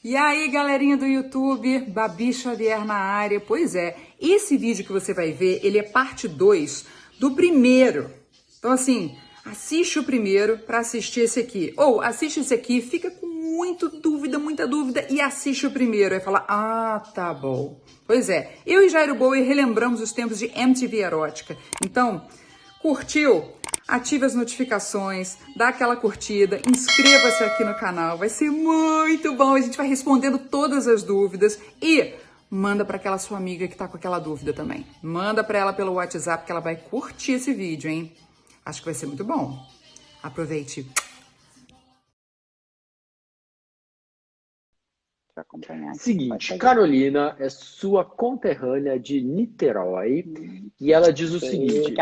E aí, galerinha do YouTube, Babi Xavier na área. Pois é, esse vídeo que você vai ver, ele é parte 2 do primeiro. Então, assim, assiste o primeiro para assistir esse aqui. Ou assiste esse aqui, fica com muita dúvida, e assiste o primeiro. Aí fala, ah, tá bom. Pois é, eu e Jairo Bowie relembramos os tempos de MTV Erótica. Então, curtiu? Ative as notificações, dá aquela curtida, inscreva-se aqui no canal, vai ser muito bom, a gente vai respondendo todas as dúvidas e manda para aquela sua amiga que tá com aquela dúvida também. Manda para ela pelo WhatsApp que ela vai curtir esse vídeo, hein? Acho que vai ser muito bom. Aproveite. Seguinte, Carolina é sua conterrânea de Niterói e ela diz o seguinte: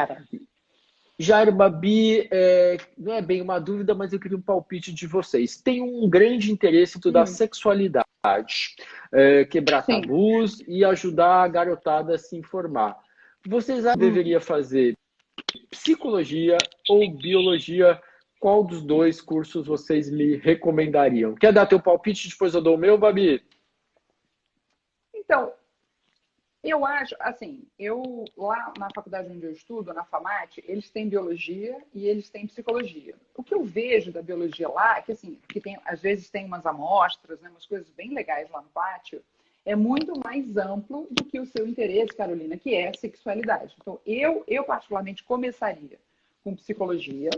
Jairo, Babi, não é bem uma dúvida, mas eu queria um palpite de vocês. Tem um grande interesse em estudar sexualidade, quebrar tabus e ajudar a garotada a se informar. Vocês acham que deveria fazer psicologia ou biologia? Qual dos dois cursos vocês me recomendariam? Quer dar teu palpite, depois eu dou o meu, Babi? Então, eu acho, assim, eu lá na faculdade onde eu estudo, na FAMAT, eles têm biologia e eles têm psicologia. O que eu vejo da biologia lá é que, assim, que tem, às vezes tem umas amostras, né, umas coisas bem legais lá no pátio, é muito mais amplo do que o seu interesse, Carolina, que é a sexualidade. Então, eu particularmente começaria com psicologia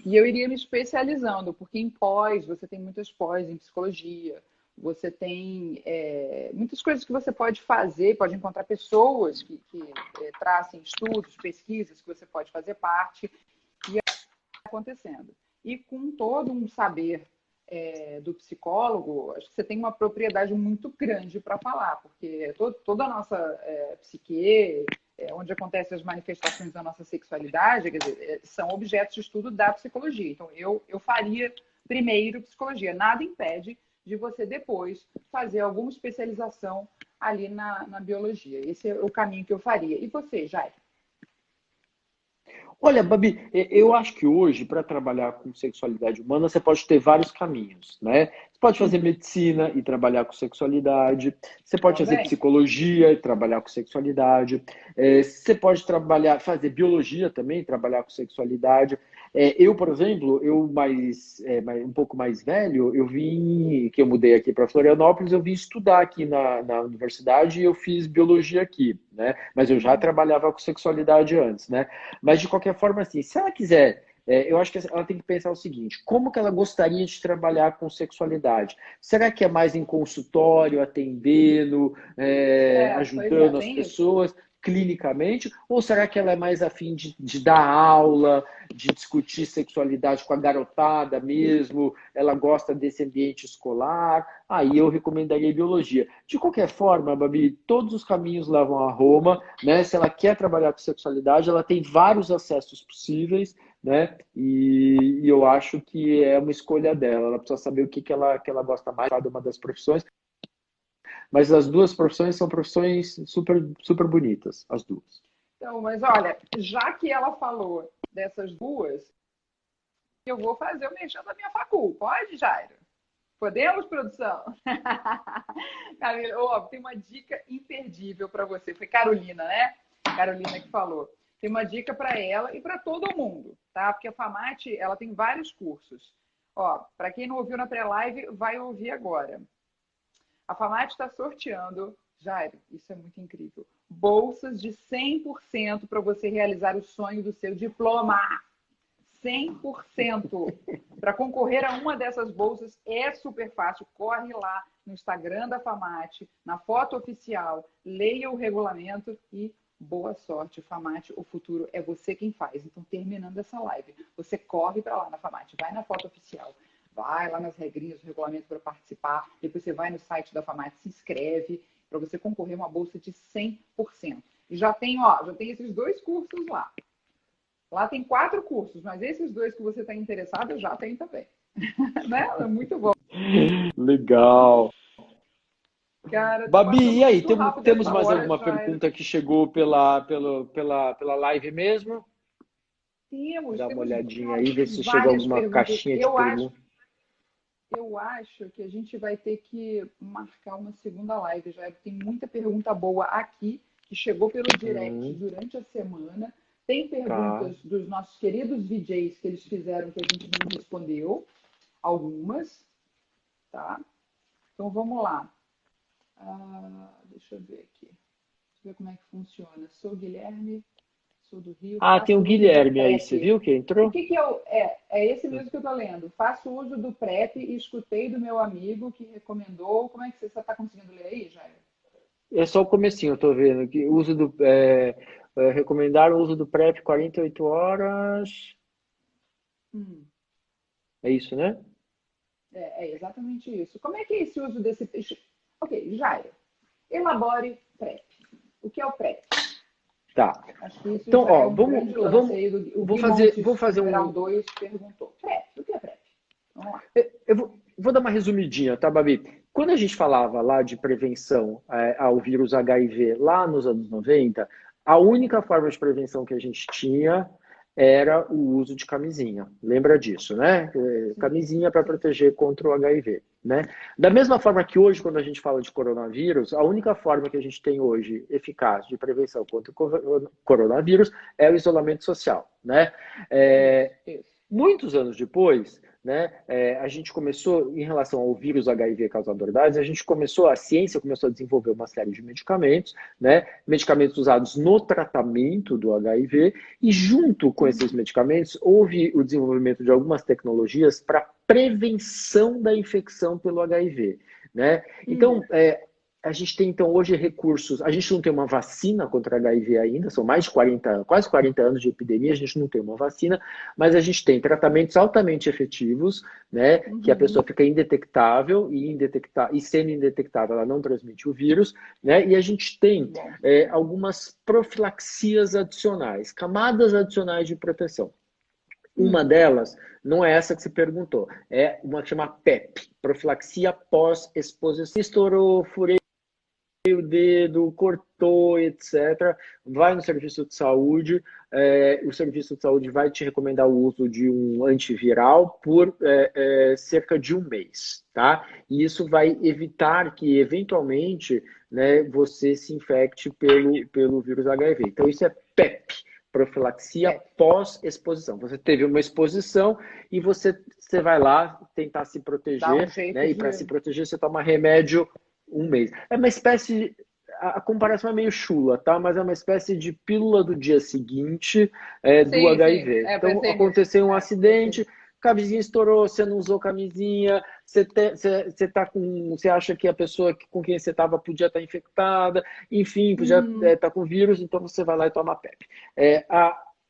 e eu iria me especializando, porque em pós, você tem muitas pós em psicologia, você tem muitas coisas que você pode fazer, pode encontrar pessoas que tracem estudos, pesquisas que você pode fazer parte e acontecendo. E com todo um saber do psicólogo, acho que você tem uma propriedade muito grande para falar, porque toda a nossa psique, onde acontecem as manifestações da nossa sexualidade, quer dizer, são objetos de estudo da psicologia. Então, eu faria primeiro psicologia. Nada impede de você depois fazer alguma especialização ali na biologia. Esse é o caminho que eu faria. E você, Jair? Olha, Babi, eu acho que hoje, para trabalhar com sexualidade humana, você pode ter vários caminhos, né? Você pode fazer medicina e trabalhar com sexualidade, você pode fazer Também? psicologia e trabalhar com sexualidade, você pode fazer biologia também, trabalhar com sexualidade. Eu, por exemplo, um pouco mais velho, que eu mudei aqui para Florianópolis, eu vim estudar aqui na universidade e eu fiz biologia aqui, né? Mas eu já trabalhava com sexualidade antes, né? Mas, de qualquer forma, assim, se ela quiser, eu acho que ela tem que pensar o seguinte: como que ela gostaria de trabalhar com sexualidade? Será que é mais em consultório, atendendo, Pois é, ajudando as bem isso. pessoas clinicamente? Ou será que ela é mais afim de dar aula, de discutir sexualidade com a garotada mesmo? Ela gosta desse ambiente escolar? Aí eu recomendaria biologia. De qualquer forma, Babi, todos os caminhos levam a Roma, né? Se ela quer trabalhar com sexualidade, ela tem vários acessos possíveis, né? E eu acho que é uma escolha dela. Ela precisa saber o que ela gosta mais de uma das profissões. Mas as duas profissões são profissões super, super bonitas, as duas. Então, mas olha, já que ela falou dessas duas, eu vou fazer o merchan da minha facul. Pode, Jairo? Podemos, produção? Camila, tem uma dica imperdível para você. Foi Carolina, né? Carolina que falou. Tem uma dica para ela e para todo mundo, tá? Porque a FAMAT, ela tem vários cursos. Para quem não ouviu na pré-live, vai ouvir agora. A FAMAT está sorteando, Jairo, isso é muito incrível, bolsas de 100% para você realizar o sonho do seu diploma. 100%. Para concorrer a uma dessas bolsas é super fácil. Corre lá no Instagram da FAMAT, na foto oficial, leia o regulamento e boa sorte, FAMAT. O futuro é você quem faz. Então, terminando essa live, você corre para lá na FAMAT, vai na foto oficial, vai lá nas regrinhas do regulamento para participar, depois você vai no site da FAMAT, se inscreve para você concorrer a uma bolsa de 100%. E já tem esses dois cursos lá. Lá tem 4 cursos, mas esses 2 que você está interessado, já tem também. Né? É muito bom. Legal. Cara, tá Babi, passando e aí? muito rápido Temos essa mais hora, alguma Jairo. pergunta que chegou pela live mesmo? Temos, Dá uma temos, olhadinha cara, aí, ver se chegou várias alguma perguntas. caixinha de Eu acho, perguntas. eu acho que a gente vai ter que marcar uma segunda live. Já tem muita pergunta boa aqui, que chegou pelo direct durante a semana. Tem Tá. perguntas dos nossos queridos VJs que eles fizeram que a gente não respondeu. Algumas, tá? Então vamos lá. Deixa eu ver aqui. Deixa eu ver como é que funciona. Sou o Guilherme, sou do Rio, Ah, tem faço o uso do Guilherme aí, você PrEP. viu que O entrou? que que é esse mesmo que eu estou lendo. Faço uso do PrEP e escutei do meu amigo que recomendou. Como é que você está conseguindo ler aí, Jair? É só o comecinho, eu tô vendo. Que uso do, recomendaram o uso do PrEP 48 horas. Hum, É isso, né? é exatamente isso. Como é que é esse uso desse... Ok, Jair, elabore PrEP. O que é o PrEP? Tá. Acho que isso Então, já é ó, um grande lance aí. O Gui vou Montes, fazer numeral um. 2, perguntou. PrEP, o que é PrEP? Vamos lá. Vou dar uma resumidinha, tá, Babi? Quando a gente falava lá de prevenção ao vírus HIV lá nos anos 90, a única forma de prevenção que a gente tinha era o uso de camisinha. Lembra disso, né? Sim, Camisinha para sim. proteger contra o HIV, né? Da mesma forma que hoje, quando a gente fala de coronavírus, a única forma que a gente tem hoje eficaz de prevenção contra o coronavírus é o isolamento social, né? Isso, É, isso. Muitos anos depois, né, a gente começou, em relação ao vírus HIV causador da AIDS, a ciência começou a desenvolver uma série de medicamentos, né, medicamentos usados no tratamento do HIV, e junto com esses medicamentos houve o desenvolvimento de algumas tecnologias para prevenção da infecção pelo HIV, né? Então, a gente tem, então, hoje recursos. A gente não tem uma vacina contra HIV ainda, são mais de 40, quase 40 anos de epidemia, a gente não tem uma vacina, mas a gente tem tratamentos altamente efetivos, né? Que a pessoa fica indetectável e sendo indetectável, ela não transmite o vírus, né? E a gente tem Bom. algumas profilaxias adicionais, camadas adicionais de proteção. Uma Hum, delas não é essa que se perguntou, é uma que chama PEP, profilaxia pós-exposição. Estourou, furei o dedo, cortou, etc. Vai no serviço de saúde, o serviço de saúde vai te recomendar o uso de um antiviral por cerca de um mês, tá? E isso vai evitar que, eventualmente, né, você se infecte pelo vírus HIV. Então, isso é PEP, profilaxia pós-exposição. Você teve uma exposição e você vai lá tentar se dá um proteger, jeito né? E para se de. proteger, você toma remédio um mês. É uma espécie. A comparação é meio chula, tá? Mas é uma espécie de pílula do dia seguinte do Sim, sim. HIV. Então, Pensei nisso. aconteceu um Pensei acidente, nisso. camisinha estourou, você não usou camisinha, você acha que a pessoa com quem você estava podia estar infectada, enfim, podia estar com vírus, então você vai lá e toma PEP.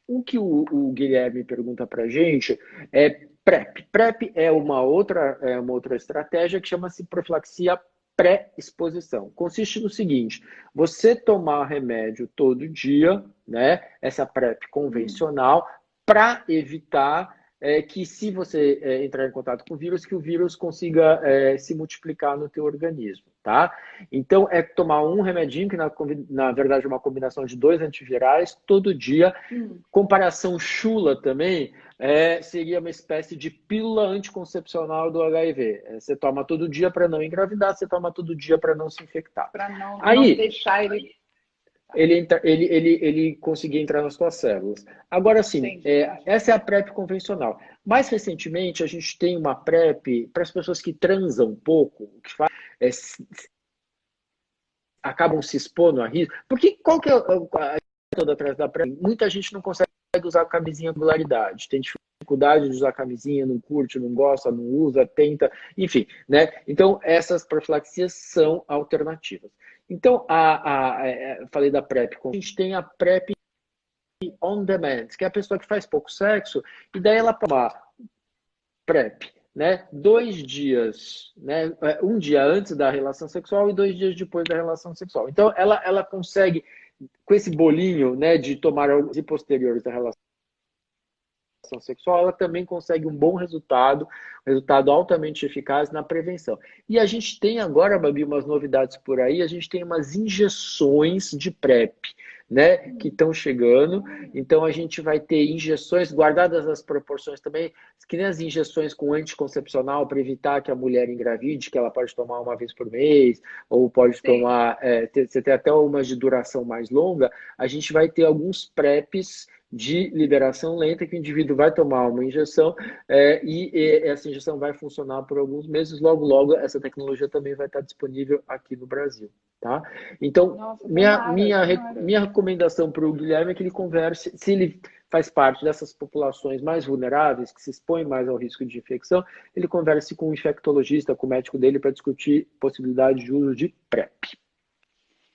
O que o Guilherme pergunta para a gente é PrEP. PrEP é uma outra estratégia que chama-se profilaxia pré-exposição. Consiste no seguinte: você tomar remédio todo dia, né? Essa PrEP convencional, para evitar que se você entrar em contato com o vírus, que o vírus consiga se multiplicar no teu organismo, tá? Então, é tomar um remedinho, que na verdade é uma combinação de 2 antivirais, todo dia. Comparação chula também, seria uma espécie de pílula anticoncepcional do HIV. Você toma todo dia para não engravidar, você toma todo dia para não se infectar. Para não Aí, deixar ele. ele conseguia entrar nas suas células. Agora, sim, Entendi. essa é a PrEP convencional. Mais recentemente, a gente tem uma PrEP para as pessoas que transam pouco, que acabam se expondo a risco. Porque qual que é a toda atrás da PrEP? Muita gente não consegue usar a camisinha com regularidade, tem dificuldade de usar a camisinha, não curte, não gosta, não usa, tenta, enfim, né? Então, essas profilaxias são alternativas. Então, falei da PrEP, a gente tem a PrEP on demand, que é a pessoa que faz pouco sexo, e daí ela toma PrEP, né? 2 dias, né? Um dia antes da relação sexual e 2 dias depois da relação sexual. Então, ela consegue, com esse bolinho, né, de tomar e posteriores da relação sexual, ela também consegue um bom resultado, um resultado altamente eficaz na prevenção. E a gente tem agora, Babi, umas novidades por aí, a gente tem umas injeções de PrEP. né, que estão chegando. Então, a gente vai ter injeções, guardadas as proporções também, que nem as injeções com anticoncepcional para evitar que a mulher engravide, que ela pode tomar uma vez por mês, ou pode tomar, você tem até umas de duração mais longa. A gente vai ter alguns PrEPs de liberação lenta, que o indivíduo vai tomar uma injeção e essa injeção vai funcionar por alguns meses. Logo, logo, essa tecnologia também vai estar disponível aqui no Brasil. Tá? Então, Nossa, minha recomendação para o Guilherme é que ele converse, se ele faz parte dessas populações mais vulneráveis, que se expõem mais ao risco de infecção, ele converse com o infectologista, com o médico dele, para discutir possibilidade de uso de PrEP.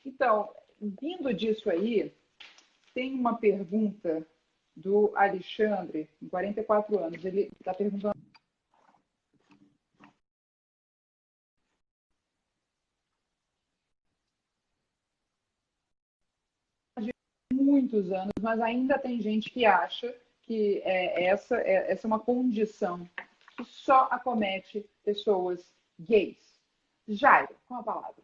Então, vindo disso aí, tem uma pergunta do Alexandre, com 44 anos. Ele está perguntando. Muitos anos, mas ainda tem gente que acha que essa é uma condição que só acomete pessoas gays. Jairo, com a palavra.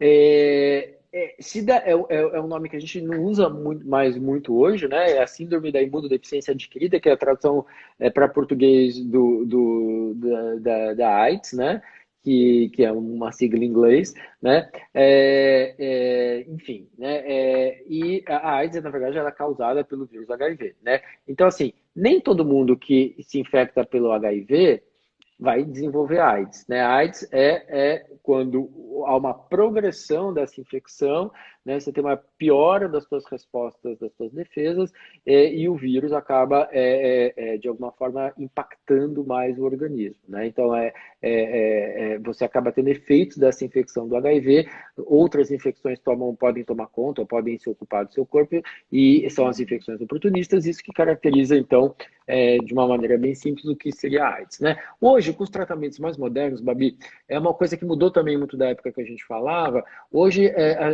É um nome que a gente não usa muito hoje, né? É a síndrome da imunodeficiência adquirida, que é a tradução para português da AIDS, né? Que é uma sigla em inglês, né? Enfim, né? E a AIDS, na verdade, ela é causada pelo vírus HIV, né? Então, assim, nem todo mundo que se infecta pelo HIV vai desenvolver AIDS, né? A AIDS é quando há uma progressão dessa infecção, né? Você tem uma piora das suas respostas, das suas defesas, e o vírus acaba, de alguma forma, impactando mais o organismo, né? Então, você acaba tendo efeitos dessa infecção do HIV, outras infecções podem tomar conta, ou podem se ocupar do seu corpo, e são as infecções oportunistas, isso que caracteriza, então, de uma maneira bem simples, o que seria a AIDS, né? Hoje, com os tratamentos mais modernos, Babi, é uma coisa que mudou também muito da época que a gente falava. Hoje,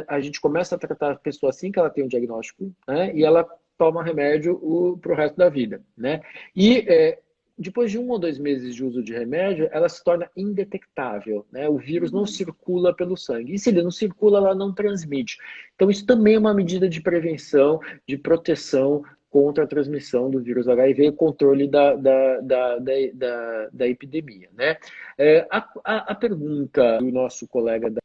a gente começa a tratar a pessoa assim que ela tem um diagnóstico, né? E ela toma remédio para o resto da vida, né? E depois de 1 ou 2 meses de uso de remédio, ela se torna indetectável, né? O vírus não circula pelo sangue. E se ele não circula, ela não transmite. Então, isso também é uma medida de prevenção, de proteção contra a transmissão do vírus HIV e controle da epidemia, né? A pergunta do nosso colega da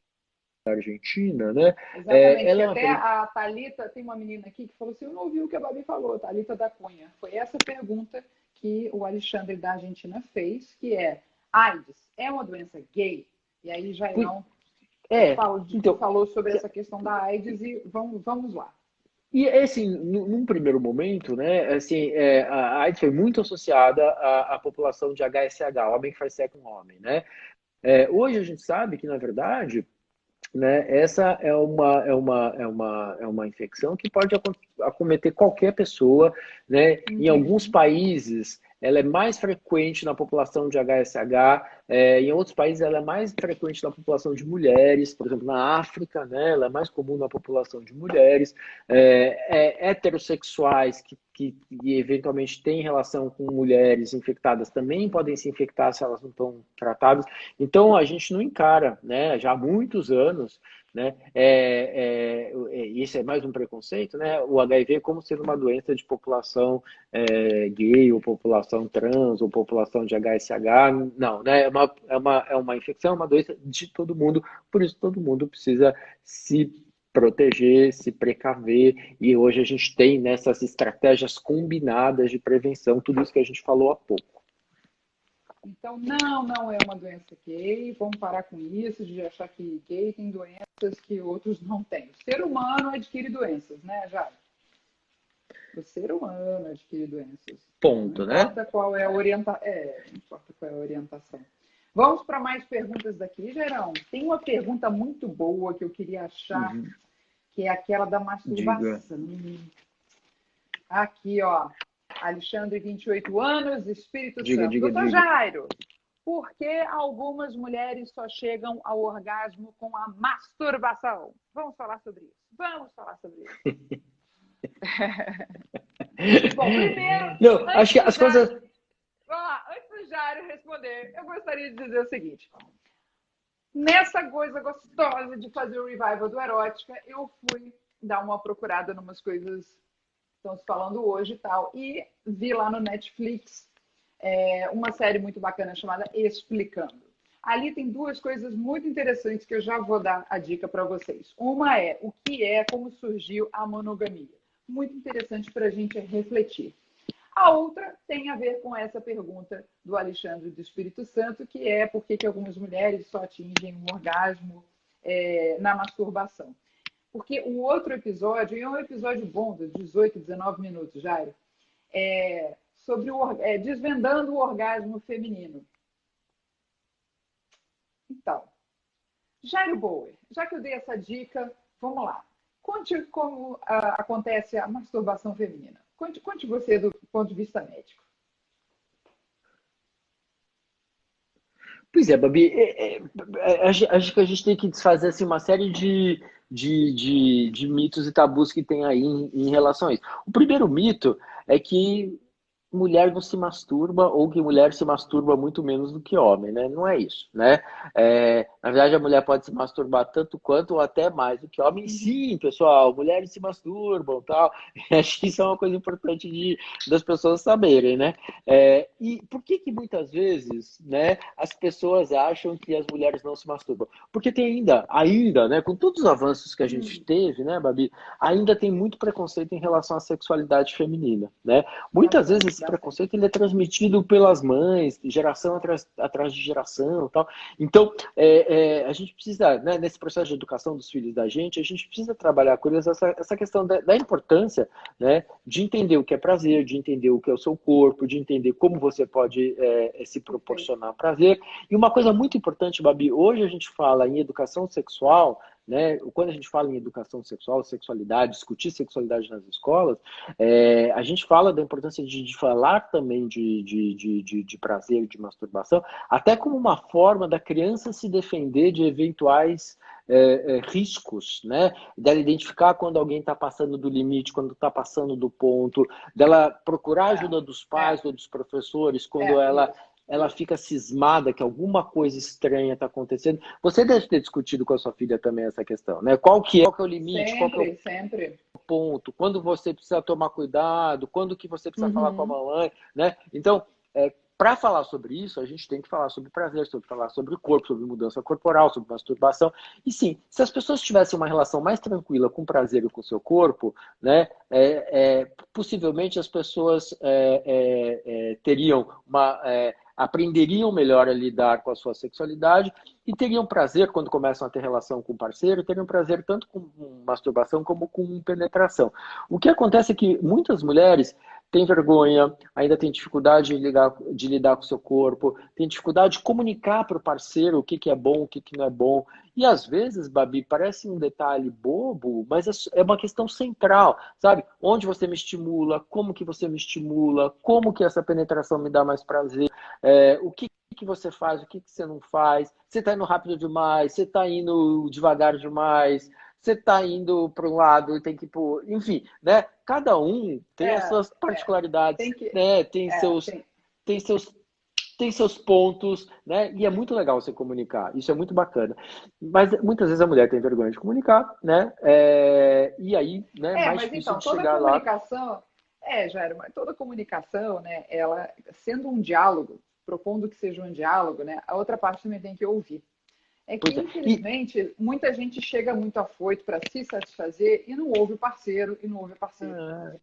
Argentina, né? Exatamente, até a Thalita, tem uma menina aqui que falou assim, eu não ouvi o que a Babi falou, Thalita da Cunha. Foi essa pergunta que o Alexandre da Argentina fez, que é, AIDS é uma doença gay? E aí Jairão falou sobre essa questão da AIDS e vamos lá. E, assim, num primeiro momento, né, assim, a AIDS foi muito associada à população de HSH, homem que faz sexo com homem, né? Hoje a gente sabe que, na verdade, né, essa é uma infecção que pode acometer qualquer pessoa, né? Em alguns países, ela é mais frequente na população de HSH, em outros países ela é mais frequente na população de mulheres, por exemplo, na África, né, ela é mais comum na população de mulheres, heterossexuais que eventualmente têm relação com mulheres infectadas também podem se infectar se elas não estão tratadas. Então, a gente não encara, né, já há muitos anos, né, isso é mais um preconceito, né, o HIV como sendo uma doença de população gay, ou população trans, ou população de HSH, não, né, é uma infecção, é uma doença de todo mundo, por isso todo mundo precisa se proteger, se precaver, e hoje a gente tem nessas estratégias combinadas de prevenção, tudo isso que a gente falou há pouco. Então, não é uma doença gay, vamos parar com isso, de achar que gay tem doenças que outros não têm. O ser humano adquire doenças, né, Jair? O ser humano adquire doenças. Ponto, né? Não importa qual é a orientação. Vamos para mais perguntas daqui, Gerão. Tem uma pergunta muito boa que eu queria achar, que é aquela da masturbação. Diga. Aqui, ó. Alexandre, 28 anos, Espírito Santo. Doutor Jairo, por que algumas mulheres só chegam ao orgasmo com a masturbação? Vamos falar sobre isso. Bom, primeiro... Não, acho que as coisas... Vamos lá, antes do Jairo responder, eu gostaria de dizer o seguinte. Nessa coisa gostosa de fazer o revival do Erótica, eu fui dar uma procurada em umas coisas que estão se falando hoje e tal. E vi lá no Netflix uma série muito bacana chamada Explicando. Ali tem duas coisas muito interessantes que eu já vou dar a dica para vocês. Uma é o que é, como surgiu a monogamia. Muito interessante para a gente refletir. A outra tem a ver com essa pergunta do Alexandre do Espírito Santo, que é por que algumas mulheres só atingem um orgasmo na masturbação. Porque o outro episódio, e é um episódio bom, de 18, 19 minutos, Jairo, sobre desvendando o orgasmo feminino. Então, Jairo Bower, já que eu dei essa dica, vamos lá. Conte como acontece a masturbação feminina. Conte você do ponto de vista médico. Pois é, Babi, acho que a gente tem que desfazer assim, uma série de mitos e tabus que tem aí em relação a isso. O primeiro mito é que mulher não se masturba ou que mulher se masturba muito menos do que homem, né? Não é isso, né? Na verdade, a mulher pode se masturbar tanto quanto ou até mais do que homem. Sim, pessoal, mulheres se masturbam, tal. Acho que isso é uma coisa importante das pessoas saberem, né? E por que muitas vezes, né, as pessoas acham que as mulheres não se masturbam? Porque tem ainda, né, com todos os avanços que a gente teve, né, Babi, ainda tem muito preconceito em relação à sexualidade feminina, né? Muitas vezes esse preconceito ele é transmitido pelas mães, geração atrás de geração e tal. Então, a gente precisa, né, nesse processo de educação dos filhos da gente, a gente precisa trabalhar com eles essa questão da importância, né, de entender o que é prazer, de entender o que é o seu corpo, de entender como você pode se proporcionar prazer. E uma coisa muito importante, Babi, hoje a gente fala em educação sexual, né? Quando a gente fala em educação sexual, sexualidade, discutir sexualidade nas escolas, a gente fala da importância de falar também de prazer, de masturbação, até como uma forma da criança se defender de eventuais riscos, né? Dela identificar quando alguém está passando do limite, quando está passando do ponto, dela procurar a ajuda dos pais ou dos professores quando ela fica cismada que alguma coisa estranha está acontecendo. Você deve ter discutido com a sua filha também essa questão, né? Qual que é o limite? Sempre. Ponto? Quando você precisa tomar cuidado? Quando que você precisa falar com a mamãe? Né? Então, para falar sobre isso, a gente tem que falar sobre prazer, falar sobre o corpo, sobre mudança corporal, sobre masturbação. E sim, se as pessoas tivessem uma relação mais tranquila com o prazer e com o seu corpo, né, possivelmente as pessoas teriam aprenderiam melhor a lidar com a sua sexualidade e teriam prazer quando começam a ter relação com o parceiro, teriam prazer tanto com masturbação como com penetração. O que acontece é que muitas mulheres têm vergonha, ainda têm dificuldade de lidar com o seu corpo, têm dificuldade de comunicar para o parceiro o que é bom, o que não é bom. E às vezes, Babi, parece um detalhe bobo, mas é uma questão central, sabe? Onde você me estimula, como que você me estimula, como que essa penetração me dá mais prazer, o que você faz, o que você não faz, você está indo rápido demais, você está indo devagar demais, você está indo para um lado e tem que ir para o... Enfim, né? Cada um tem as suas particularidades, né? Tem seus pontos, né? E é muito legal você comunicar, isso é muito bacana. Mas muitas vezes a mulher tem vergonha de comunicar, né? E aí, né, mais mas difícil então, de toda chegar lá. comunicação, Jairo, mas toda comunicação, né, ela sendo um diálogo, propondo que seja um diálogo, né, a outra parte também tem que ouvir. Infelizmente, muita gente chega muito afoito para se satisfazer e não ouve o parceiro, e não ouve a parceira.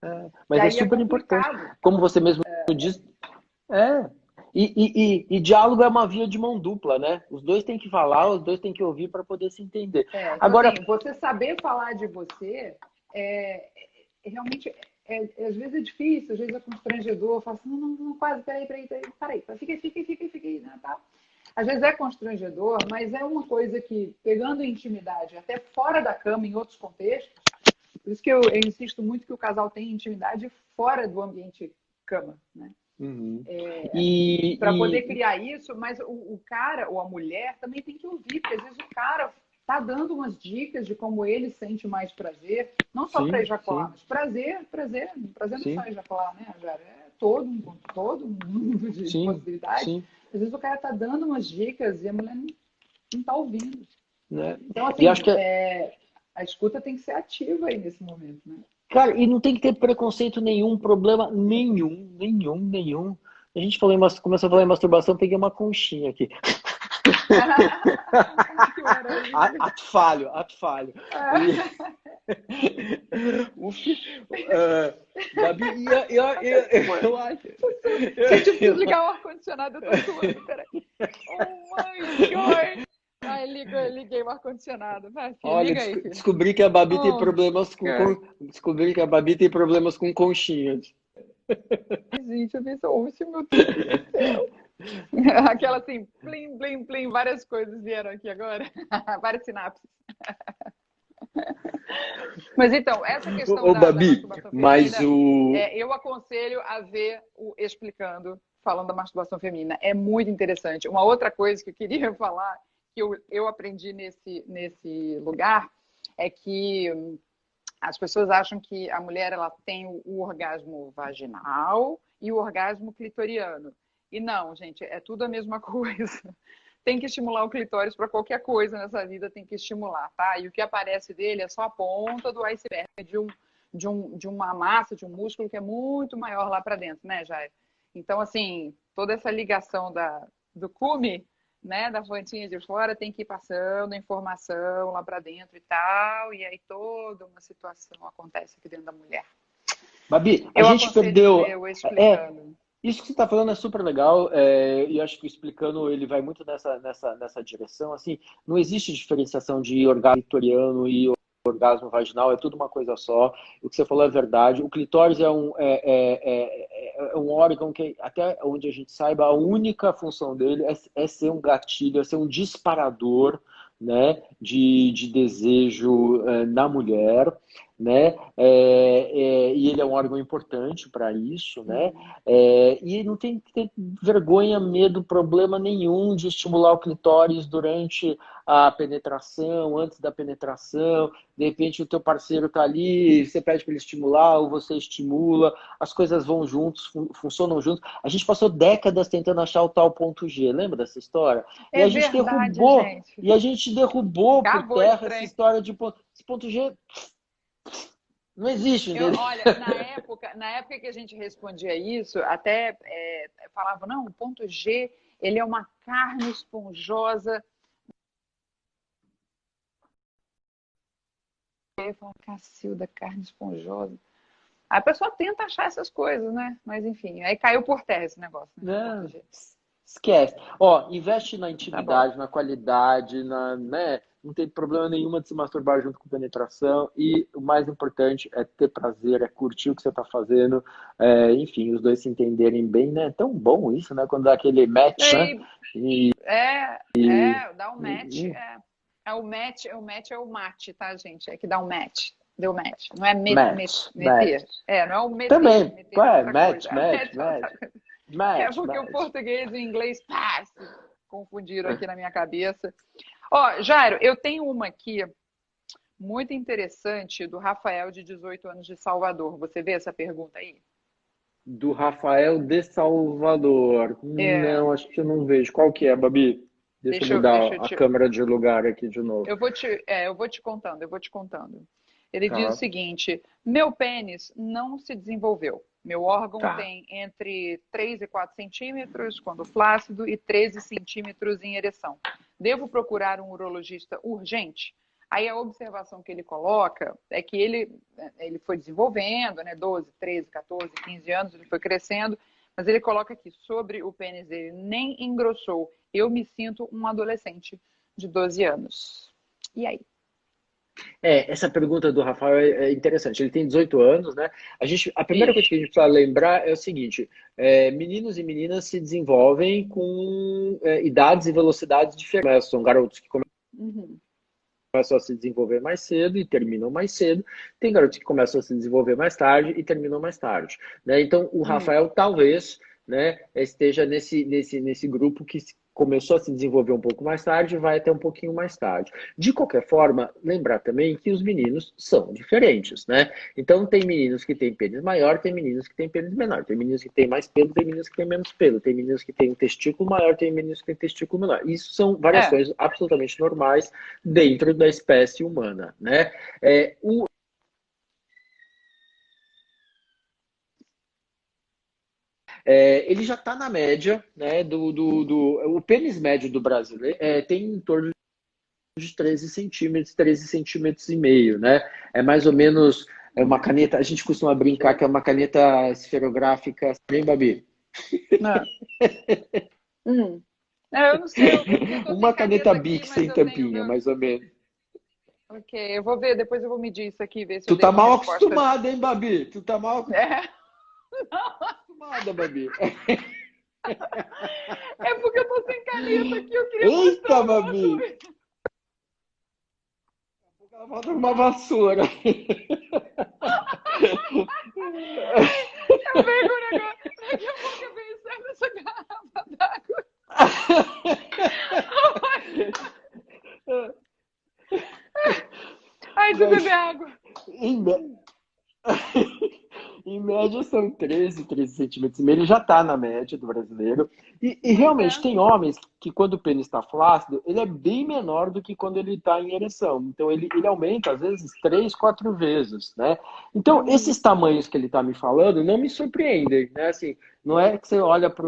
Mas é super importante. Como você mesmo diz. E diálogo é uma via de mão dupla, né? Os dois têm que falar, os dois têm que ouvir para poder se entender. Então, agora, assim, você saber falar de você realmente às vezes é difícil, às vezes é constrangedor. Fala assim, não, quase, peraí, fica, né, tá? Às vezes é constrangedor, mas é uma coisa que, pegando intimidade, até fora da cama, em outros contextos, por isso que eu insisto muito que o casal tem intimidade fora do ambiente cama, né? Para poder criar isso, mas o cara ou a mulher também tem que ouvir, porque às vezes o cara tá dando umas dicas de como ele sente mais prazer, não só para ejacular, mas prazer não é só ejacular, né, Jara? É todo um mundo de possibilidades. Às vezes o cara tá dando umas dicas e a mulher não está ouvindo. Né? Então, E assim, acho que a escuta tem que ser ativa aí nesse momento, né? cara, e não tem que ter preconceito nenhum, problema nenhum. A gente começou a falar em masturbação, peguei uma conchinha aqui. Que maravilha. Ato falho. Gabi, eu acho. Gente, eu preciso ligar o ar-condicionado, eu tô suando, peraí. Oh my God! Ai, liguei o ar-condicionado. Vai, filho, Olha, liga aí, filho. descobri que a Babi tem Oh, problemas descobri que a Babi tem problemas com conchinhas. gente, eu vi só isso, meu Deus do céu. Aquela assim, plim, plim, plim, várias coisas vieram aqui agora. Várias sinapses. Mas então, essa questão Ô, da Babi, masturbação mas feminina, eu aconselho a ver o explicando, falando da masturbação feminina. É muito interessante. Uma outra coisa que eu queria falar, que eu aprendi nesse lugar, é que as pessoas acham que a mulher ela tem o orgasmo vaginal e o orgasmo clitoriano. E não, gente, é tudo a mesma coisa. Tem que estimular o clitóris para qualquer coisa nessa vida, tem que estimular, tá? E o que aparece dele é só a ponta do iceberg de uma massa, de um músculo que é muito maior lá para dentro, né, Jair? Então, assim, toda essa ligação do cume, né, da fontinha de fora, tem que ir passando a informação lá para dentro e tal, e aí toda uma situação acontece aqui dentro da mulher. Babi, a Eu gente perdeu. eu explicando. Isso que você está falando é super legal, e acho que explicando ele vai muito nessa direção. Assim, não existe diferenciação de orgasmo clitoriano e orgasmo vaginal, é tudo uma coisa só. O que você falou é verdade. O clitóris é um órgão que, até onde a gente saiba, a única função dele é ser um gatilho, é ser um disparador, né, de desejo na mulher, né? E ele é um órgão importante para isso, né? E não tem que ter vergonha, medo, problema nenhum de estimular o clitóris durante a penetração, antes da penetração. De repente o teu parceiro está ali, você pede para ele estimular, ou você estimula, as coisas vão juntos, funcionam juntos. A gente passou décadas tentando achar o tal ponto G, lembra dessa história? É E a gente verdade, derrubou, gente. e a gente derrubou por Acabou esse terra essa trem. história de esse ponto G. Não existe, entendeu? Olha, na época que a gente respondia isso, até falava, não, o ponto G, ele é uma carne esponjosa. Eu falo, Cacilda, carne esponjosa. Aí a pessoa tenta achar essas coisas, né? Mas enfim, aí caiu por terra esse negócio. Né? Não, esquece. Ó, investe na Tá bom. intimidade, na qualidade, né? Não tem problema nenhuma de se masturbar junto com penetração. E o mais importante é ter prazer, é curtir o que você está fazendo. Enfim, os dois se entenderem bem, né? É tão bom isso, né? Quando dá aquele match, né? Dá um match. O match é o mate, tá, gente? É que dá um match. Deu match. Não é meter. Match. Não é o meter. Também. Meter é outra Match. coisa. Porque o português e o inglês se confundiram aqui na minha cabeça. Ó, Jairo, eu tenho uma aqui muito interessante do Rafael, de 18 anos, de Salvador. Você vê essa pergunta aí? Do Rafael de Salvador. Não, acho que eu não vejo. Qual que é, Babi? Deixa eu mudar a câmera de lugar aqui de novo. Eu vou te contando. Ele diz o seguinte: meu pênis não se desenvolveu. Meu órgão tem entre 3 e 4 centímetros quando flácido e 13 centímetros em ereção. Devo procurar um urologista urgente? Aí a observação que ele coloca é que ele foi desenvolvendo, né, 12, 13, 14, 15 anos, ele foi crescendo, mas ele coloca aqui, sobre o pênis dele, nem engrossou. Eu me sinto um adolescente de 12 anos. E aí? Essa pergunta do Rafael é interessante. Ele tem 18 anos, né? A primeira coisa que a gente precisa lembrar é o seguinte: meninos e meninas se desenvolvem com idades e velocidades diferentes. São garotos que começam a se desenvolver mais cedo e terminam mais cedo. Tem garotos que começam a se desenvolver mais tarde e terminam mais tarde, né? Então, o Rafael talvez né, esteja nesse grupo que começou a se desenvolver um pouco mais tarde e vai até um pouquinho mais tarde. De qualquer forma, lembrar também que os meninos são diferentes, né? Então, tem meninos que têm pênis maior, tem meninos que têm pênis menor, tem meninos que têm mais pelo, tem meninos que têm menos pelo, tem meninos que têm um testículo maior, tem meninos que têm testículo menor. Isso são variações absolutamente normais dentro da espécie humana, né? Ele já está na média, né, o pênis médio do brasileiro tem em torno de 13 centímetros, 13 centímetros e meio, né? É mais ou menos uma caneta, a gente costuma brincar que é uma caneta esferográfica, bem, Babi? Não. Eu não sei, eu tô Uma sem caneta aqui, Bic mas sem eu tenho tampinha, meu... mais ou menos. Ok, eu vou ver, depois eu vou medir isso aqui, ver se eu Tu dei tá uma mal resposta. acostumada, hein, Babi? Tu tá mal É, acostumada, Babi. é porque eu tô sem caneta aqui, eu queria mostrar Eita, uma outra Babi! coisa. Ela volta com uma vassoura. Eu pego o negócio, daqui a pouco eu venho sair dessa garrafa d'água. Ai, deixa eu beber água. Em, em média são 13 centímetros e meio. Ele já está na média do brasileiro. E realmente tem homens que quando o pênis está flácido, ele é bem menor do que quando ele está em ereção. Então ele aumenta, às vezes, 3, 4 vezes, né? Então, esses tamanhos que ele está me falando não me surpreendem, né? Assim, não é que você olha para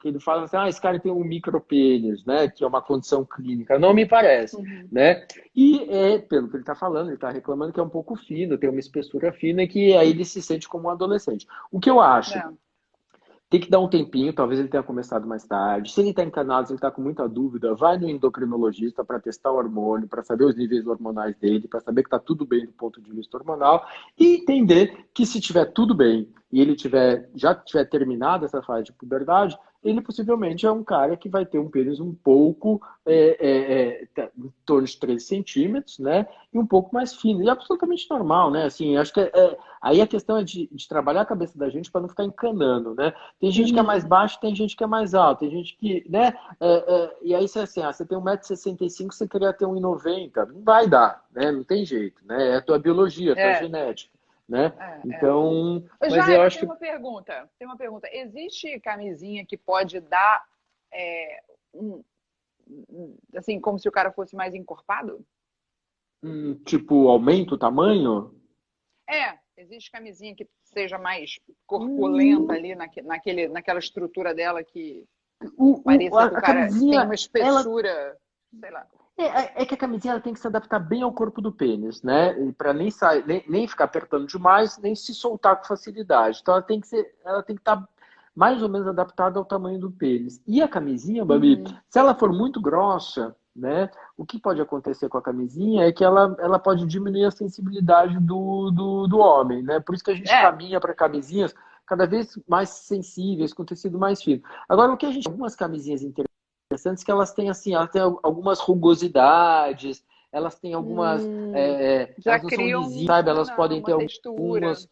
ele e fala assim, esse cara tem um micropênis, né? Que é uma condição clínica. Não me parece, né? E pelo que ele está falando, ele está reclamando que é um pouco fino, tem uma espessura fina e que aí ele se sente como um adolescente. O que eu acho? Não. Tem que dar um tempinho, talvez ele tenha começado mais tarde. Se ele está encanado, se ele está com muita dúvida, vai no endocrinologista para testar o hormônio, para saber os níveis hormonais dele, para saber que está tudo bem do ponto de vista hormonal e entender que se tiver tudo bem e ele já tiver terminado essa fase de puberdade, ele possivelmente é um cara que vai ter um pênis um pouco em torno de 13 centímetros, né? E um pouco mais fino. E é absolutamente normal, né? Assim, acho que aí a questão é de trabalhar a cabeça da gente para não ficar encanando, né? Tem gente que é mais baixo, tem gente que é mais alto, tem gente que, né? E aí você assim, você tem 1,65 m, você queria ter 1,90 m. Não vai dar, né? Não tem jeito, né? É a tua biologia, a tua genética, né? Então, mas eu Jairo, acho tem uma pergunta. Tem uma pergunta. Existe camisinha que pode dar assim, como se o cara fosse mais encorpado? tipo, aumenta o tamanho? Existe camisinha que seja mais corpulenta ali naquela estrutura dela que pareça que o cara tem uma espessura, sei lá. É que a camisinha ela tem que se adaptar bem ao corpo do pênis, né? Para nem sair, nem ficar apertando demais, nem se soltar com facilidade. Então ela tem que estar mais ou menos adaptada ao tamanho do pênis. E a camisinha, Babi, se ela for muito grossa, né? O que pode acontecer com a camisinha é que ela pode diminuir a sensibilidade do homem, né? Por isso que a gente caminha para camisinhas cada vez mais sensíveis, com tecido mais fino. Agora, o que a gente algumas camisinhas interessantes que elas têm assim, elas têm algumas rugosidades, elas têm algumas, já elas não são criam lisinhas, sabe? Elas podem ter uma textura. algumas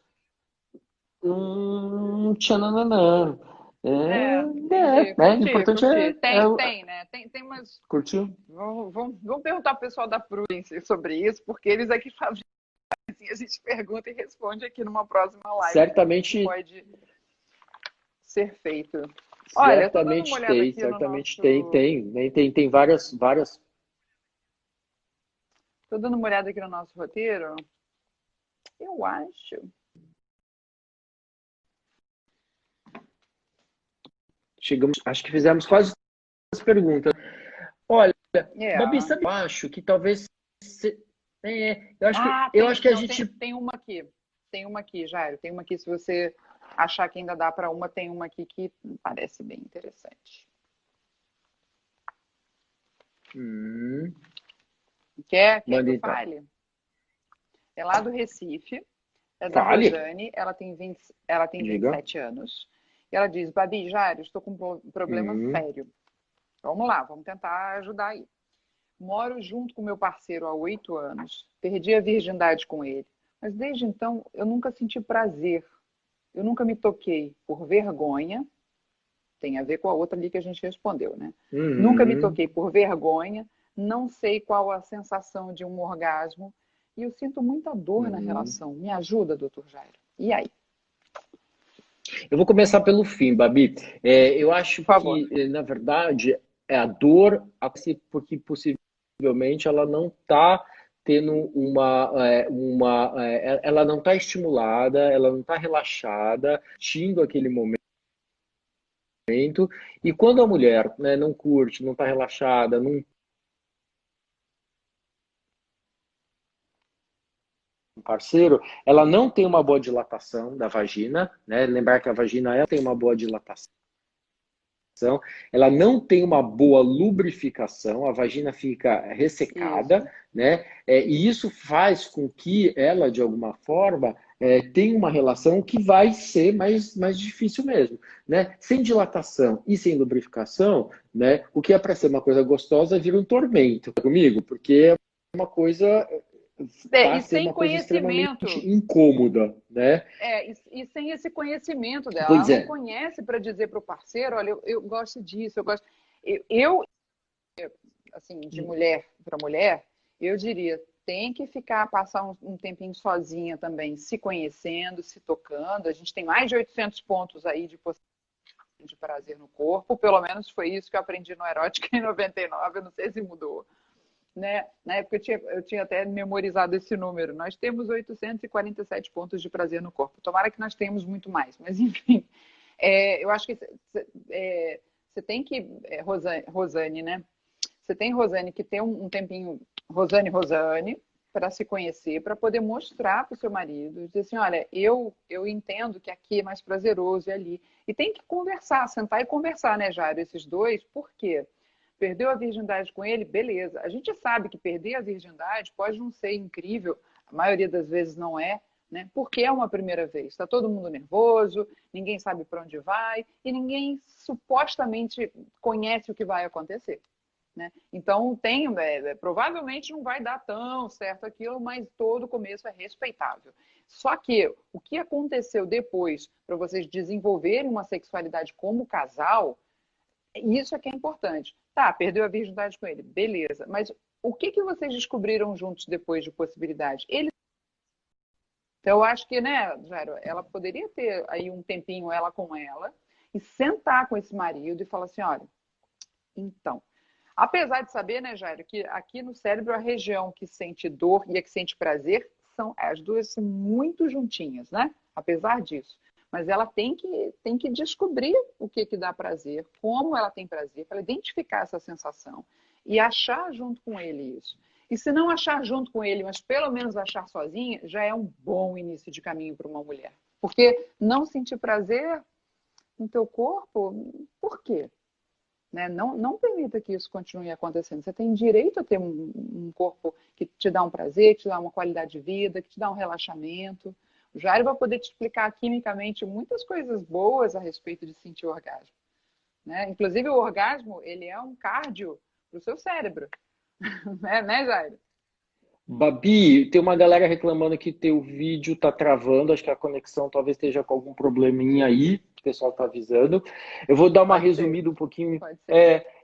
tchananã. Entendi. O importante curti. Tem, né? Tem umas. Curtiu? Vamos perguntar pro pessoal da Prudence sobre isso, porque eles aqui fazem assim, a gente pergunta e responde aqui numa próxima live. Certamente pode ser feito. Olha, certamente tem, certamente tem várias. Tô dando uma olhada aqui no nosso roteiro. Eu acho. Chegamos, acho que fizemos quase as perguntas. Olha, Babi, sabe, eu acho que talvez. Eu acho que a gente. Tem uma aqui. Tem uma aqui, Jairo. Tem uma aqui, se você achar que ainda dá para uma, tem uma aqui que parece bem interessante. Quer que eu fale? É lá do Recife. É da Rosane. Ela tem 27 anos. E ela diz, Babi, Jairo, estou com um problema sério. Vamos lá, vamos tentar ajudar aí. Moro junto com meu parceiro há 8 anos. Perdi a virgindade com ele. Mas desde então, eu nunca senti prazer. Eu nunca me toquei por vergonha tem a ver com a outra ali que a gente respondeu, né? Nunca me toquei por vergonha, não sei qual a sensação de um orgasmo e eu sinto muita dor na relação. Me ajuda, doutor Jairo? E aí? Eu vou começar pelo fim, Babi. Eu acho Por favor. que, na verdade, a dor, porque possivelmente ela não está tendo ela não está estimulada, ela não está relaxada, tindo aquele momento. E quando a mulher, né, não curte, não está relaxada, não parceiro, ela não tem uma boa dilatação da vagina, né? Lembrar que a vagina ela tem uma boa dilatação, ela não tem uma boa lubrificação, a vagina fica ressecada, Isso. né? E isso faz com que ela, de alguma forma, tenha uma relação que vai ser mais difícil mesmo, né? Sem dilatação e sem lubrificação, né? O que é para ser uma coisa gostosa vira um tormento comigo, porque é uma coisa E ser sem uma coisa conhecimento. extremamente incômoda, né? E sem esse conhecimento dela. Pois Ela não conhece para dizer para o parceiro, olha, eu gosto disso, eu gosto. Eu, assim, de mulher para mulher, eu diria, tem que passar um tempinho sozinha também, se conhecendo, se tocando. A gente tem mais de 800 pontos aí de possibilidade de prazer no corpo, pelo menos foi isso que eu aprendi no Erótica em 99, eu não sei se mudou. Né? Na época eu tinha até memorizado esse número. Nós temos 847 pontos de prazer no corpo. Tomara que nós tenhamos muito mais, mas enfim. Eu acho que você tem que, Rosane, né? Você tem, Rosane, que ter um tempinho, Rosane, para se conhecer, para poder mostrar para o seu marido, dizer assim, olha, eu entendo que aqui é mais prazeroso e ali. E tem que conversar, sentar e conversar, né, Jário, esses dois, por quê? Perdeu a virgindade com ele, beleza. A gente sabe que perder a virgindade pode não ser incrível, a maioria das vezes não é, né? Porque é uma primeira vez. Está todo mundo nervoso, ninguém sabe para onde vai e ninguém supostamente conhece o que vai acontecer. Né? Então, provavelmente não vai dar tão certo aquilo, mas todo começo é respeitável. Só que o que aconteceu depois para vocês desenvolverem uma sexualidade como casal, isso é que é importante. Tá, perdeu a virgindade com ele, beleza. Mas o que vocês descobriram juntos depois de possibilidade? Então, eu acho que, né, Jairo, ela poderia ter aí um tempinho ela com ela e sentar com esse marido e falar assim, olha, então, apesar de saber, né, Jairo, que aqui no cérebro a região que sente dor e a que sente prazer as duas são muito juntinhas, né? Apesar disso. Mas ela tem que descobrir o que dá prazer, como ela tem prazer, para identificar essa sensação e achar junto com ele isso. E se não achar junto com ele, mas pelo menos achar sozinha, já é um bom início de caminho para uma mulher. Porque não sentir prazer no teu corpo, por quê? Né? Não permita que isso continue acontecendo. Você tem direito a ter um corpo que te dá um prazer, que te dá uma qualidade de vida, que te dá um relaxamento. O Jairo vai poder te explicar quimicamente muitas coisas boas a respeito de sentir orgasmo. Né? Inclusive, o orgasmo, ele é um cardio para o seu cérebro. Né, Jairo? Babi, tem uma galera reclamando que teu vídeo tá travando, acho que a conexão talvez esteja com algum probleminha aí, o pessoal tá avisando. Eu vou dar uma resumida um pouquinho.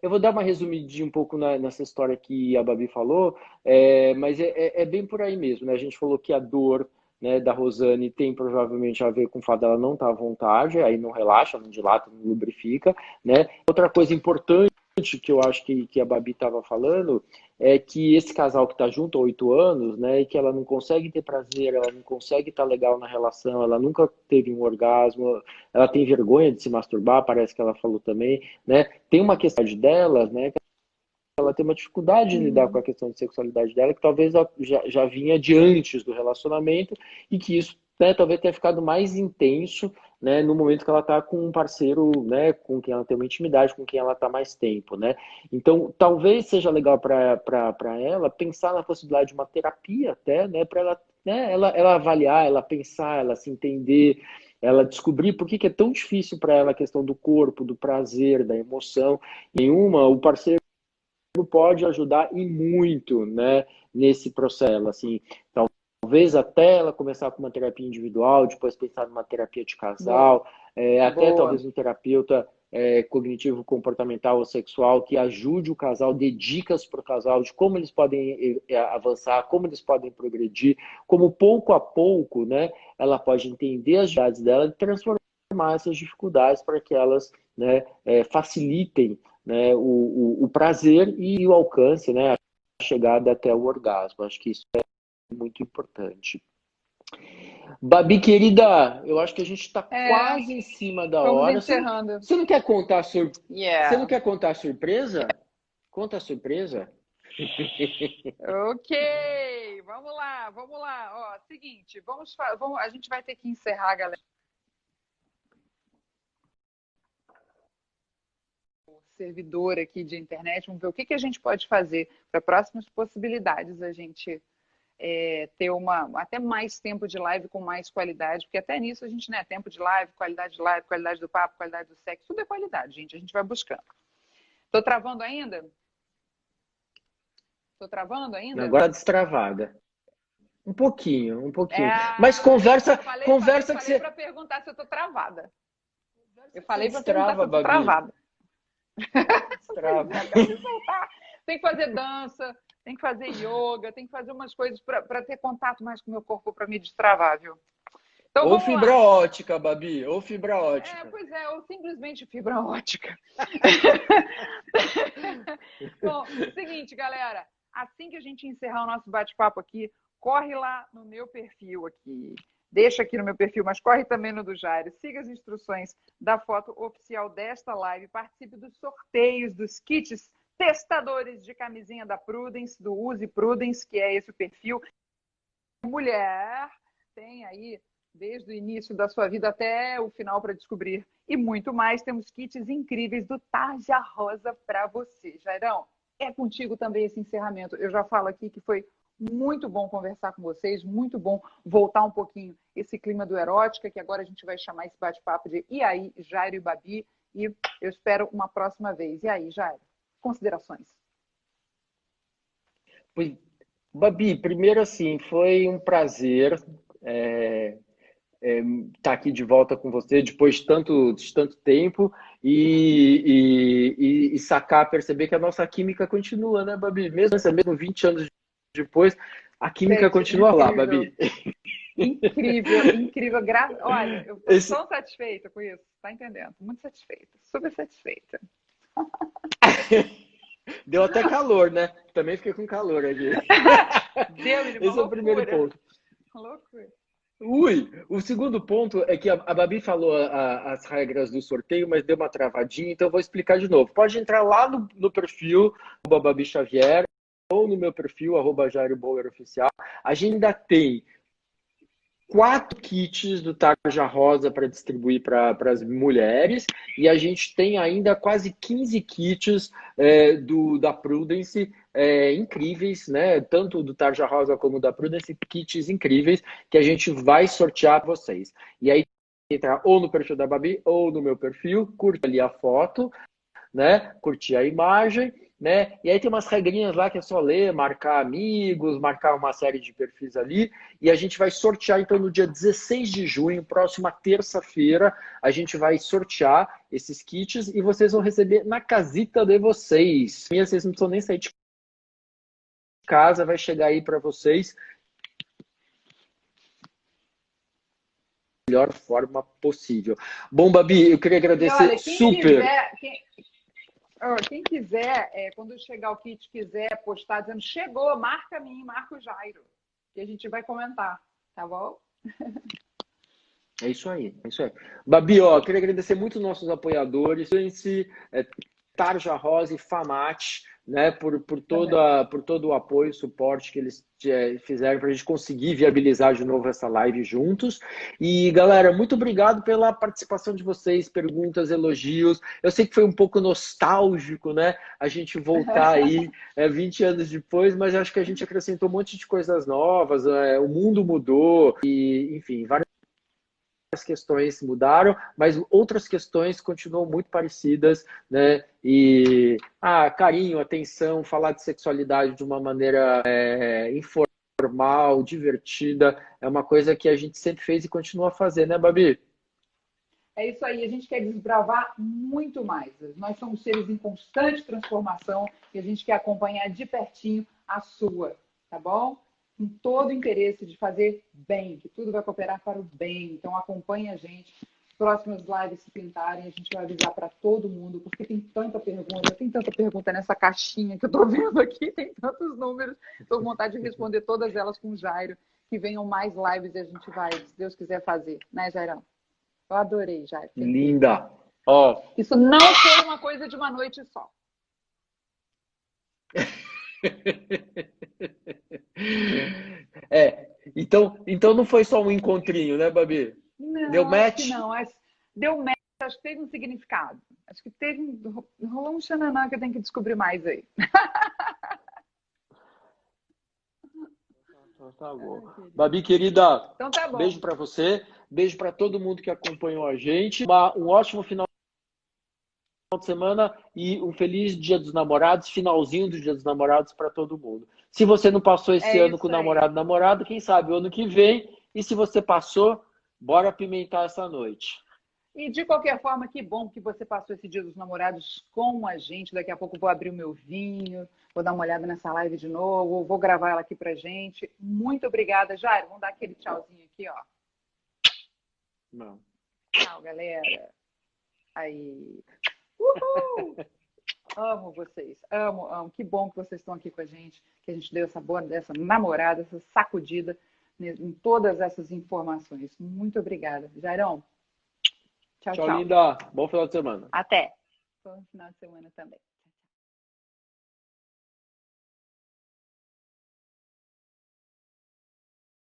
Eu vou dar uma resumidinha um pouco nessa história que a Babi falou, mas é bem por aí mesmo, né? A gente falou que a dor, né, da Rosane tem provavelmente a ver com o fato dela não estar à vontade, aí não relaxa, não dilata, não lubrifica, né? Outra coisa importante que eu acho que a Babi estava falando é que esse casal que está junto há 8 anos, né, e que ela não consegue ter prazer, ela não consegue estar legal na relação, ela nunca teve um orgasmo, ela tem vergonha de se masturbar, parece que ela falou também, né? Tem uma questão dela, né, que ela tem uma dificuldade de lidar com a questão de sexualidade dela, que talvez já vinha de antes do relacionamento, e que isso, né, talvez tenha ficado mais intenso, né, no momento que ela está com um parceiro, né, com quem ela tem uma intimidade, com quem ela está mais tempo, né? Então, talvez seja legal para ela pensar na possibilidade de uma terapia até, né, para ela, né, ela avaliar, ela pensar, ela se entender, ela descobrir por que é tão difícil para ela a questão do corpo, do prazer, da emoção. Nenhuma, o parceiro pode ajudar e muito, né, nesse processo, assim, talvez até ela começar com uma terapia individual, depois pensar numa terapia de casal, até talvez um terapeuta cognitivo-comportamental ou sexual que ajude o casal, dê dicas para o casal de como eles podem avançar, como eles podem progredir, como pouco a pouco, né, ela pode entender as dificuldades dela e transformar essas dificuldades para que elas, né, facilitem, né, o prazer e o alcance, né, a chegada até o orgasmo. Acho que isso é muito importante. Babi, querida, eu acho que a gente está quase em cima da hora. Encerrando. Você não quer contar Você não quer contar a surpresa? Conta a surpresa. Ok, vamos lá. Ó, seguinte, a gente vai ter que encerrar, galera. O servidor aqui de internet, vamos ver o que a gente pode fazer para próximas possibilidades a gente ter até mais tempo de live com mais qualidade, porque até nisso a gente, né, tempo de live, qualidade do papo, qualidade do sexo, tudo é qualidade, gente, a gente vai buscando. Tô travando ainda? Agora tá destravada. Um pouquinho. Mas conversa que você... Eu falei para perguntar se eu tô travada. Eu falei para perguntar se eu tô travada. Destrava. Tem que fazer dança, tem que fazer yoga, tem que fazer umas coisas para ter contato mais com o meu corpo, para me destravar, viu? Então, ou fibra ótica, Babi, ou fibra ótica. Pois é, ou simplesmente fibra ótica. Bom, seguinte, galera, assim que a gente encerrar o nosso bate-papo aqui, corre lá no meu perfil aqui. Deixa aqui no meu perfil, mas corre também no do Jairo. Siga as instruções da foto oficial desta live. Participe dos sorteios, dos kits testadores de camisinha da Prudence, do Use Prudence, que é esse o perfil. Mulher tem aí desde o início da sua vida até o final para descobrir. E muito mais, temos kits incríveis do Tarja Rosa para você. Jairão, é contigo também esse encerramento. Eu já falo aqui que foi muito bom conversar com vocês, muito bom voltar um pouquinho esse clima do Erótica, que agora a gente vai chamar esse bate-papo de E aí, Jairo e Babi, e eu espero uma próxima vez. E aí, Jairo, considerações? Babi, primeiro assim, foi um prazer estar aqui de volta com você depois de tanto tempo e perceber que a nossa química continua, né, Babi? Mesmo 20 anos depois, a química continua lá, Babi. Incrível. Olha, eu estou tão satisfeita com isso, tá entendendo? Muito satisfeita, super satisfeita. Deu até calor, né? Também fiquei com calor aqui. Esse é o primeiro ponto. Loucura. O segundo ponto é que a Babi falou as regras do sorteio, mas deu uma travadinha, então eu vou explicar de novo. Pode entrar lá no perfil Babi Xavier ou no meu perfil @JairoBauerOficial. A gente ainda tem 4 kits do Tarja Rosa para distribuir para as mulheres e a gente tem ainda quase 15 kits da Prudence incríveis, né? Tanto do Tarja Rosa como da Prudence, kits incríveis que a gente vai sortear para vocês. E aí entrar ou no perfil da Babi ou no meu perfil, curte ali a foto, né? Curtir a imagem, né? E aí tem umas regrinhas lá que é só ler, marcar amigos, marcar uma série de perfis ali, e a gente vai sortear então no dia 16 de junho, próxima terça-feira, a gente vai sortear esses kits e vocês vão receber na casita de vocês. E vocês não precisam nem sair de casa, vai chegar aí para vocês da melhor forma possível. Bom, Babi, eu queria agradecer super. Quem quiser, quando chegar o kit, quiser postar dizendo chegou, marca a mim, marca o Jairo, que a gente vai comentar, tá bom? É isso aí. Babi, queria agradecer muito os nossos apoiadores, Tarja Rosa e Famate, né, por todo o apoio e suporte que eles fizeram para a gente conseguir viabilizar de novo essa live juntos. E, galera, muito obrigado pela participação de vocês, perguntas, elogios. Eu sei que foi um pouco nostálgico, né, a gente voltar aí 20 anos depois, mas acho que a gente acrescentou um monte de coisas novas, o mundo mudou e, enfim, várias questões mudaram, mas outras questões continuam muito parecidas, né? E carinho, atenção, falar de sexualidade de uma maneira informal, divertida, é uma coisa que a gente sempre fez e continua a fazer, né, Babi? É isso aí, a gente quer desbravar muito mais. Nós somos seres em constante transformação e a gente quer acompanhar de pertinho a sua, tá bom? Com todo o interesse de fazer bem, que tudo vai cooperar para o bem. Então acompanhe a gente. Próximas lives se pintarem, a gente vai avisar para todo mundo, porque tem tanta pergunta nessa caixinha que eu estou vendo aqui, tem tantos números. Estou com vontade de responder todas elas com o Jairo. Que venham mais lives e a gente vai, se Deus quiser, fazer, né, Jairão? Eu adorei, Jairo. Linda! Ó. Isso não foi uma coisa de uma noite só. Então não foi só um encontrinho, né, Babi? Não, deu match? Não, deu match, acho que teve um significado. Acho que rolou um xananã que eu tenho que descobrir mais aí. Tá bom. Babi, querida, então tá bom. Beijo para você, beijo para todo mundo que acompanhou a gente. Um ótimo final de semana e um feliz Dia dos Namorados, finalzinho do Dia dos Namorados para todo mundo. Se você não passou esse ano com o namorado, quem sabe o ano que vem. E se você passou, bora apimentar essa noite. E de qualquer forma, que bom que você passou esse Dia dos Namorados com a gente. Daqui a pouco eu vou abrir o meu vinho, vou dar uma olhada nessa live de novo, vou gravar ela aqui pra gente. Muito obrigada, Jairo. Vamos dar aquele tchauzinho aqui, ó. Não. Tchau, galera. Aí. Uhul! Amo vocês. Amo, amo. Que bom que vocês estão aqui com a gente, que a gente deu essa boa, dessa namorada, essa sacudida em todas essas informações. Muito obrigada. Jairão. Tchau, Tchau, linda. Bom final de semana. Até. Bom final de semana também.